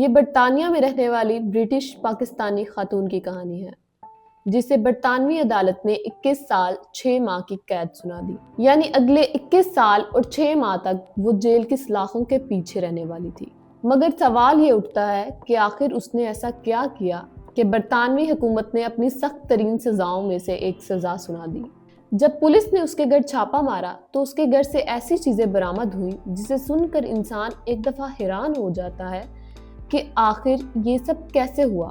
یہ برطانیہ میں رہنے والی برٹش پاکستانی خاتون کی کہانی ہے جسے برطانوی عدالت نے 21 سال 6 ماہ کی قید سنا دی۔ یعنی اگلے 21 سال اور 6 ماہ تک وہ جیل کی سلاخوں کے پیچھے رہنے والی تھی۔ مگر سوال یہ اٹھتا ہے کہ آخر اس نے ایسا کیا کیا کہ برطانوی حکومت نے اپنی سخت ترین سزاؤں میں سے ایک سزا سنا دی۔ جب پولیس نے اس کے گھر چھاپا مارا تو اس کے گھر سے ایسی چیزیں برآمد ہوئیں جسے سن کر انسان ایک دفعہ حیران ہو جاتا ہے کہ آخر یہ سب کیسے ہوا،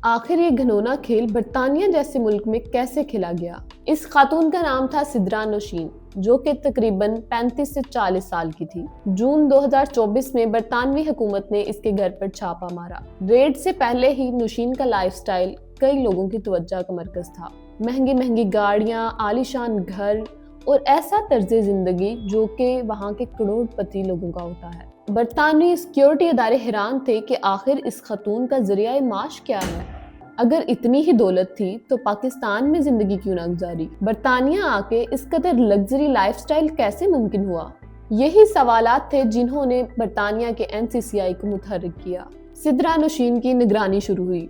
آخر یہ گھنونا کھیل برطانیہ جیسے ملک میں کیسے کھیلا گیا۔ اس خاتون کا نام تھا سدرا نوشین، جو کہ تقریباً 35 سے 40 سال کی تھی۔ جون 2024 میں برطانوی حکومت نے اس کے گھر پر چھاپا مارا۔ ریڈ سے پہلے ہی نوشین کا لائف سٹائل کئی لوگوں کی توجہ کا مرکز تھا۔ مہنگی گاڑیاں، عالیشان گھر اور ایسا طرز زندگی جو کہ وہاں کے کروڑ پتی لوگوں کا ہوتا ہے۔ برطانوی سیکیورٹی ادارے حیران تھے کہ آخر اس خاتون کا ذریعہ معاش کیا ہے۔ اگر اتنی ہی دولت تھی تو پاکستان میں زندگی کیوں نہ گزاری؟ برطانیہ آ کے اس قدر لگژری لائف سٹائل کیسے ممکن ہوا؟ یہی سوالات تھے جنہوں نے برطانیہ کے NCCI کو متحرک کیا۔ سدرا نوشین کی نگرانی شروع ہوئی۔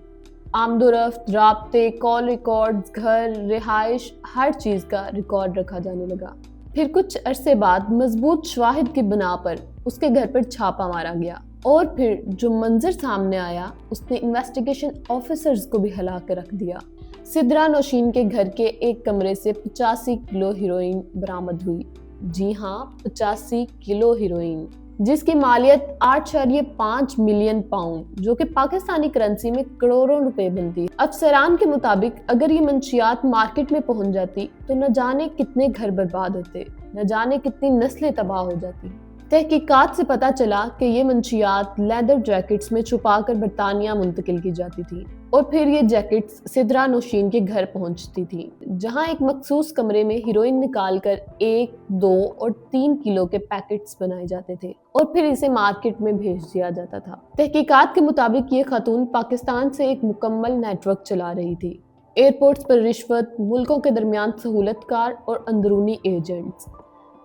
آمد و رفت، رابطے، کال ریکارڈز، گھر، رہائش، ہر چیز کا ریکارڈ رکھا جانے لگا۔ پھر کچھ عرصے بعد مضبوط شواہد کی بنا پر اس کے گھر پر چھاپا مارا گیا، اور پھر جو منظر سامنے آیا اس نے انویسٹیگیشن آفیسرز کو بھی ہلا کے رکھ دیا۔ سدرا نوشین کے گھر کے ایک کمرے سے 85 کلو ہیروئن برآمد ہوئی۔ جی ہاں، 85 کلو ہیروئن، جس کی مالیت 8.5 ملین پاؤنڈ، جو کہ پاکستانی کرنسی میں کروڑوں روپے بنتی ہے۔ افسران کے مطابق اگر یہ منشیات مارکیٹ میں پہنچ جاتی تو نہ جانے کتنے گھر برباد ہوتے، نہ جانے کتنی نسلیں تباہ ہو جاتی۔ تحقیقات سے پتہ چلا کہ یہ منشیات لیدر جیکٹس میں چھپا کر برطانیہ منتقل کی جاتی تھی، اور پھر یہ جیکٹس سدرا نوشین کے گھر پہنچتی تھی، جہاں ایک مخصوص کمرے میں ہیروئن نکال کر 1، 2 اور 3 کلو کے پیکٹس بنائے جاتے تھے اور پھر اسے مارکیٹ میں بھیج دیا جاتا تھا۔ تحقیقات کے مطابق یہ خاتون پاکستان سے ایک مکمل نیٹ ورک چلا رہی تھی۔ ایئرپورٹس پر رشوت، ملکوں کے درمیان سہولت کار اور اندرونی ایجنٹس،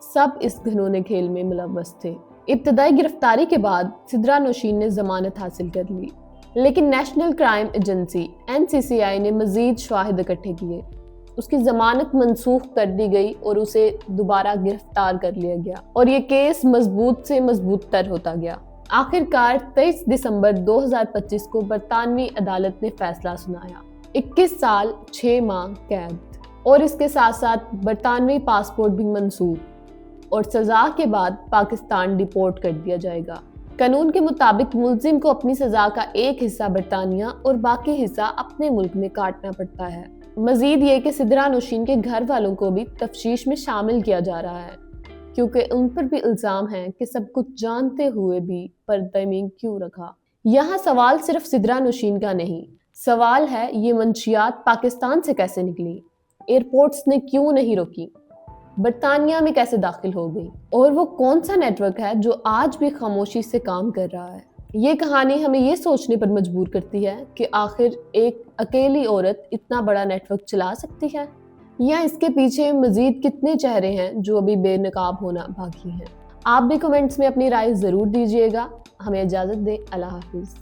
سب اس گھنونے کھیل میں ملوث تھے۔ ابتدائی گرفتاری کے بعد سدرا نوشین نے ضمانت حاصل کر لی، لیکن نیشنل کرائم ایجنسی NCCI نے مزید شواہد اکٹھے کیے۔ اس کی ضمانت منسوخ کر دی گئی اور اسے دوبارہ گرفتار کر لیا گیا، اور یہ کیس مضبوط سے مضبوط تر ہوتا گیا۔ آخر کار 23 دسمبر 2025 کو برطانوی عدالت نے فیصلہ سنایا: 21 سال 6 ماہ قید، اور اس کے ساتھ ساتھ برطانوی پاسپورٹ بھی منسوخ، اور سزا کے بعد پاکستان ڈیپورٹ کر دیا جائے گا۔ قانون کے مطابق ملزم کو اپنی سزا کا ایک حصہ برطانیہ اور باقی حصہ اپنے ملک میں کاٹنا پڑتا ہے۔ مزید یہ کہ سدرا نوشین کے گھر والوں کو بھی تفتیش میں شامل کیا جا رہا ہے، کیونکہ ان پر بھی الزام ہے کہ سب کچھ جانتے ہوئے بھی پردے میں کیوں رکھا۔ یہاں سوال صرف سدرا نوشین کا نہیں، سوال ہے یہ منشیات پاکستان سے کیسے نکلی، ایئرپورٹس نے کیوں نہیں روکی، برطانیہ میں کیسے داخل ہو گئی، اور وہ کون سا نیٹ ورک ہے جو آج بھی خاموشی سے کام کر رہا ہے۔ یہ کہانی ہمیں یہ سوچنے پر مجبور کرتی ہے کہ آخر ایک اکیلی عورت اتنا بڑا نیٹ ورک چلا سکتی ہے، یا اس کے پیچھے مزید کتنے چہرے ہیں جو ابھی بے نقاب ہونا باقی ہیں۔ آپ بھی کمنٹس میں اپنی رائے ضرور دیجیے گا۔ ہمیں اجازت دیں، اللہ حافظ۔